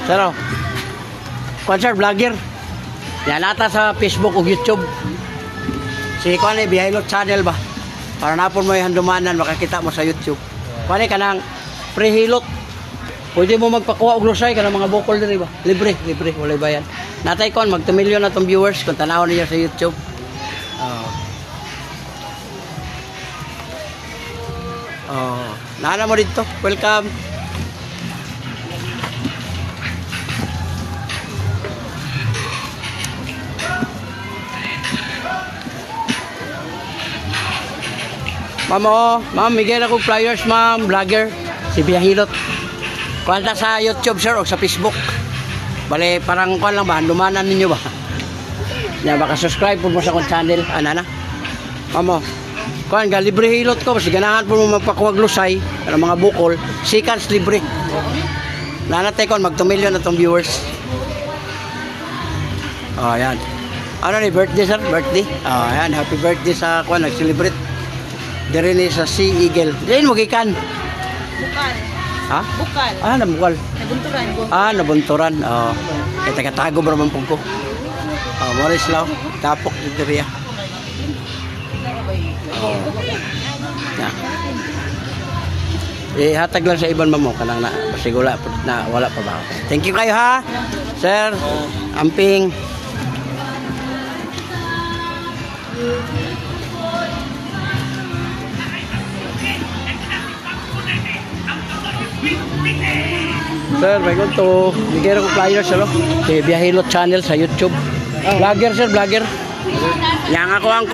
Sir, oh. Sir, vlogger. Yan nata sa Facebook o YouTube. Si Kuan ni Bihilot channel ba? Para napon mo yung handumanan, makakita mo sa YouTube. Kuan ka ng pre-hilot. Pwede mo magpakuha og lusay ka ng mga bukol diri ba? Libre, wala bayan. Natay kon mag 2 million na tong viewers kung tanaw niyo sa YouTube. Nana mo dito. Welcome. Ma'am, Miguel ako flyers, ma'am, vlogger, si Bihilot. Kuwanta sa YouTube, sir, o sa Facebook. Bale, parang kuwan lang ba, handumanan ninyo ba? Yan, baka subscribe po mo sa akong channel. Ana na? Mamo, kuwan, libre hilot ko. Kasi ganahan po mo magpakuwag lusay, ng mga bukol, seconds libre. Nanatay ko, mag 2 million na itong viewers. Oh, yan. Ano ni, birthday, sir? Birthday? Oh, yan, happy birthday sa kuwan, nag-celebrate. Dari ni sa Sea Eagle. Diyan mo gikan. Bukal. Ha? Bukal. Nabukal. Nabunturan. Nabunturan. Oh. Kaya taga-tago ba naman po ko? Morris Law. Tapok dito riya. Hatag lang sa iban mo kanang na basigula na wala pa ba. Thank you kayo ha. Sir, amping. Sir, may to bigyan ko flyers sir, si Bihilot channel sa YouTube. Vlogger sir, vlogger. Yang ako ang